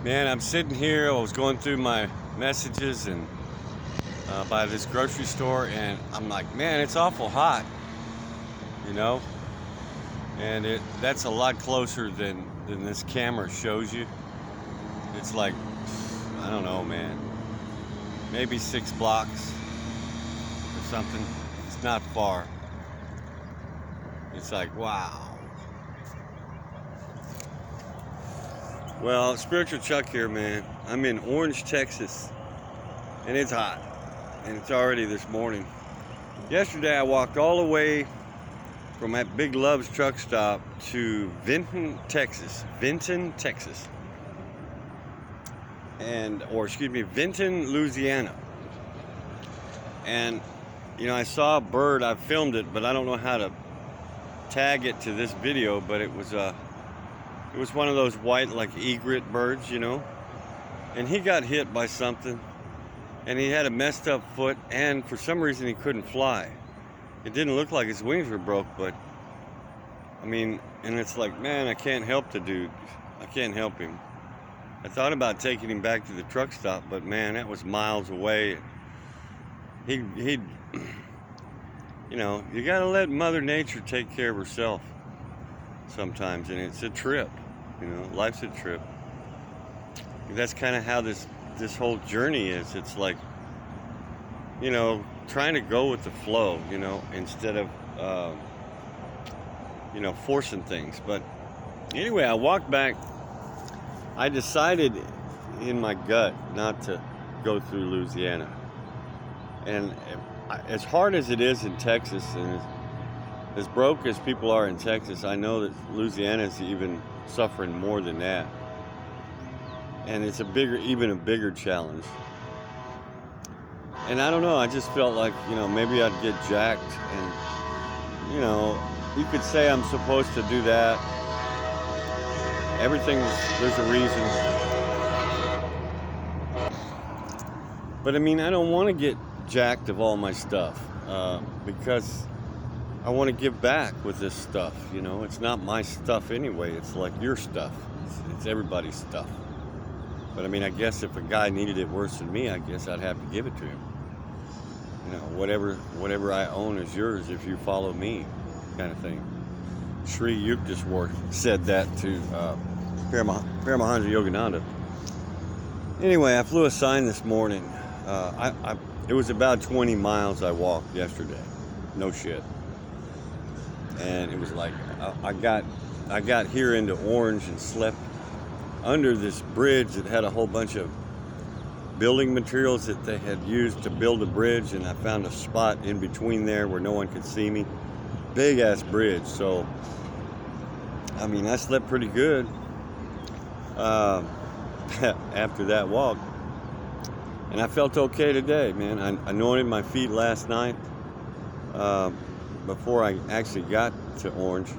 Man, I'm sitting here. I was going through my messages and by this grocery store, and I'm like, man, it's awful hot, you know. And that's a lot closer than this camera shows you. It's like, I don't know, man, maybe 6 blocks or something. It's not far. It's like, wow. Well, Spiritual Chuck here, man. I'm in Orange, Texas, and it's hot, and it's already this morning. Yesterday, I walked all the way from that Big Love's truck stop to Vinton, Texas. Vinton, Louisiana. And, you know, I saw a bird. I filmed it, but I don't know how to tag it to this video, but it was one of those white, like, egret birds, you know. And he got hit by something, and he had a messed up foot, and for some reason he couldn't fly. It didn't look like his wings were broke, but I mean, and it's like, man, I can't help the dude. I can't help him. I thought about taking him back to the truck stop, but man, that was miles away. He you know, you gotta let Mother Nature take care of herself sometimes, and it's a trip. You know, life's a trip. That's kind of how this whole journey is. It's like, you know, trying to go with the flow, you know, instead of you know, forcing things. But anyway, I walked back. I decided in my gut not to go through Louisiana, and as hard as it is in Texas, and as broke as people are in Texas, I know that Louisiana is even suffering more than that, and it's even a bigger challenge. And I don't know, I just felt like, you know, maybe I'd get jacked, and, you know, you could say I'm supposed to do that. There's a reason. But I mean, I don't want to get jacked of all my stuff, because I want to give back with this stuff, you know. It's not my stuff anyway. It's like your stuff. It's everybody's stuff. But I mean, I guess if a guy needed it worse than me, I guess I'd have to give it to him. You know, whatever I own is yours if you follow me, kind of thing. Sri Yukteswar said that to Paramahansa Yogananda. Anyway, I flew a sign this morning. It was about 20 miles I walked yesterday. No shit. And it was like, I got here into Orange and slept under this bridge that had a whole bunch of building materials that they had used to build a bridge, and I found a spot in between there where no one could see me. Big ass bridge. So I mean, I slept pretty good after that walk, and I felt okay today, man. I anointed my feet last night before I actually got to Orange.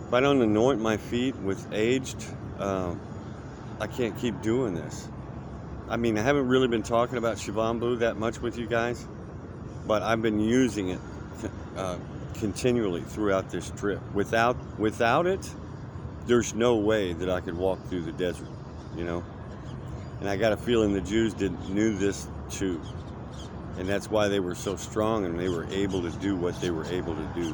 If I don't anoint my feet with aged, I can't keep doing this. I mean, I haven't really been talking about Shivambu that much with you guys, but I've been using it continually throughout this trip. Without it, there's no way that I could walk through the desert, you know. And I got a feeling the Jews knew this too, and that's why they were so strong and they were able to do what they were able to do.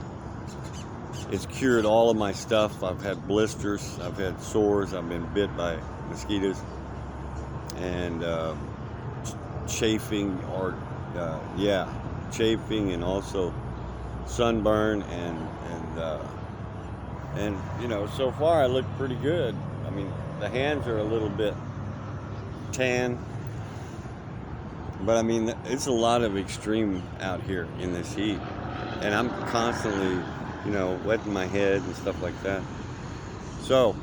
It's cured all of my stuff. I've had blisters, I've had sores, I've been bit by mosquitoes, and chafing, and also sunburn, and you know, so far I look pretty good. I mean, the hands are a little bit tan, but I mean, it's a lot of extreme out here in this heat, and I'm constantly, you know, wetting my head and stuff like that. So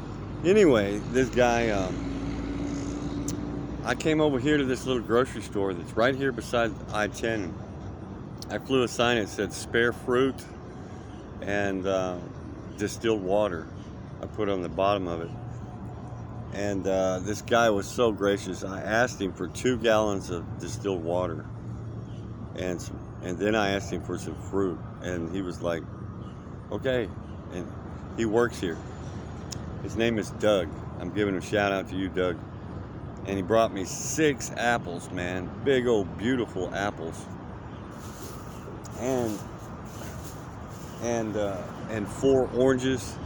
anyway, this guy, I came over here to this little grocery store that's right here beside I-10. I flew a sign that said spare fruit and distilled water. I put on the bottom of it. And this guy was so gracious. I asked him for 2 gallons of distilled water. And then I asked him for some fruit. And he was like, okay. And he works here. His name is Doug. I'm giving a shout out to you, Doug. And he brought me 6 apples, man. Big old beautiful apples. And 4 oranges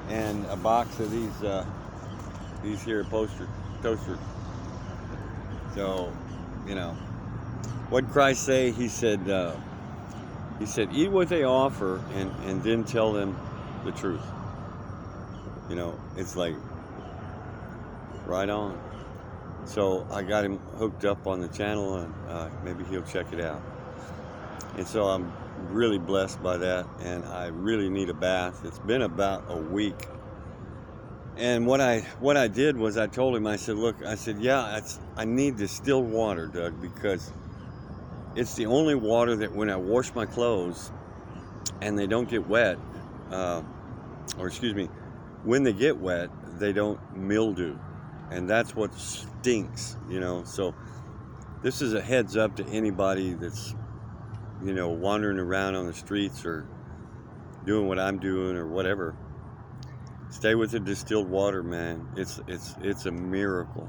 and a box of these here toasters. So, what'd Christ say? He said, eat what they offer and then tell them the truth. It's like right on. So I got him hooked up on the channel, and maybe he'll check it out. And so I'm really blessed by that, and I really need a bath. It's been about a week. And what I did was I told him, I said, look, I need distilled water, Doug, because it's the only water that when I wash my clothes and they don't get wet, when they get wet, they don't mildew. And that's what stinks, So this is a heads up to anybody that's, wandering around on the streets or doing what I'm doing or whatever. Stay with the distilled water, man. It's a miracle.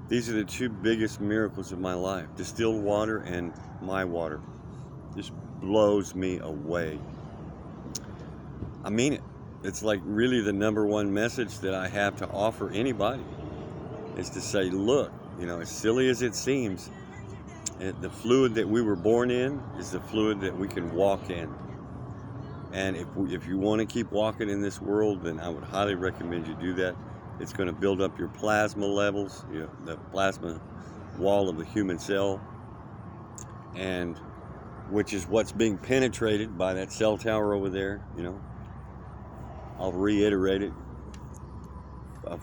These are the 2 biggest miracles of my life. Distilled water and my water. Just blows me away. I mean it. It's like really the number 1 message that I have to offer anybody. Is to say, look, as silly as it seems, the fluid that we were born in is the fluid that we can walk in. And if you want to keep walking in this world, then I would highly recommend you do that. It's going to build up your plasma levels, the plasma wall of the human cell, and which is what's being penetrated by that cell tower over there. I'll reiterate it.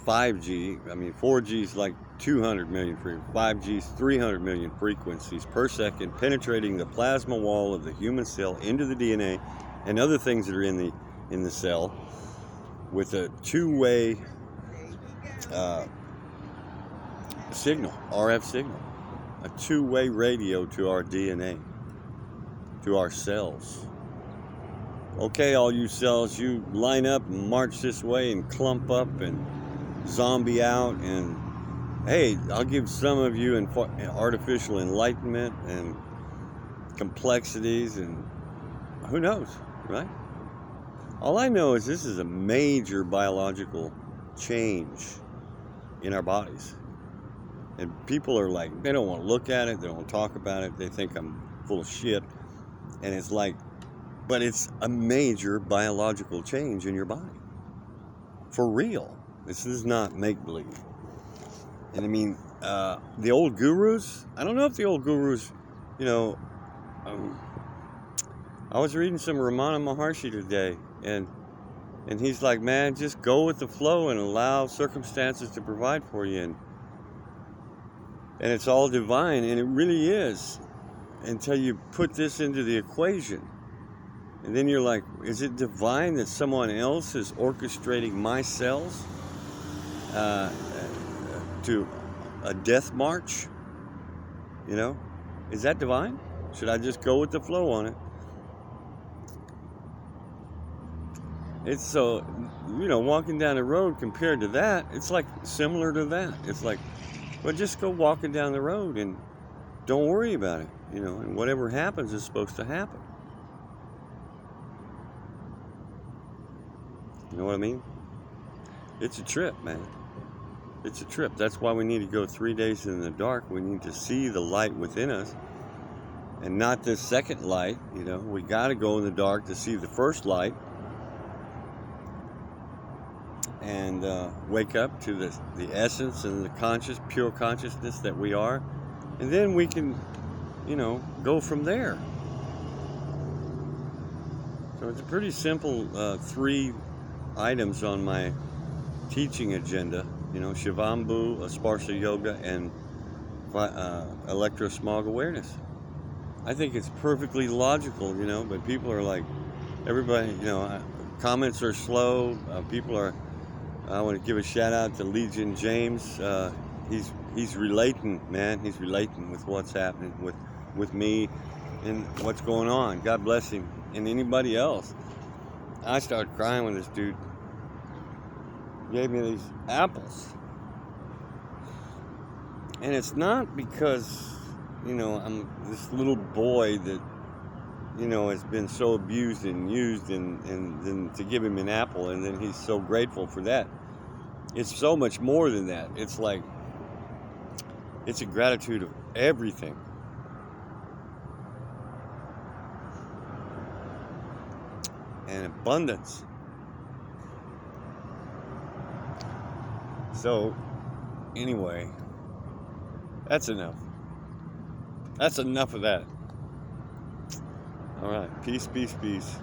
5G, 4G is like 200 million, 5G is 300 million frequencies per second, penetrating the plasma wall of the human cell into the DNA and other things that are in the cell with a 2-way signal, RF signal, a 2-way radio to our DNA, to our cells. Okay, all you cells, you line up and march this way and clump up and zombie out, and hey, I'll give some of you artificial enlightenment and complexities, and who knows, right? All I know is this is a major biological change in our bodies, and people are like, they don't want to look at it, they don't want to talk about it, they think I'm full of shit, and it's like, but it's a major biological change in your body, for real. This is not make-believe. And the old gurus, I don't know if the old gurus, I was reading some Ramana Maharshi today, and he's like, man, just go with the flow and allow circumstances to provide for you. And it's all divine, and it really is, until you put this into the equation. And then you're like, is it divine that someone else is orchestrating my cells to a death march? Is that divine? Should I just go with the flow on it? It's so, walking down the road compared to that, it's like similar to that. It's like, well, just go walking down the road and don't worry about it, and whatever happens is supposed to happen. You know what I mean? It's a trip, man. It's a trip. That's why we need to go 3 days in the dark. We need to see the light within us and not this second light. We got to go in the dark to see the first light and wake up to the essence and the pure consciousness that we are. And then we can, go from there. So it's a pretty simple 3 items on my teaching agenda, Shivambu, Asparsha Yoga, and electrosmog awareness. I think it's perfectly logical, but people are like, everybody, comments are slow. I want to give a shout out to Legion James. He's relating, man. He's relating with what's happening with me and what's going on. God bless him. And anybody else. I started crying when this dude gave me these apples. And it's not because, I'm this little boy that, has been so abused and used, and then to give him an apple, and then he's so grateful for that. It's so much more than that. It's like, it's a gratitude of everything. And abundance. So, anyway, that's enough. That's enough of that. All right. Peace, peace, peace.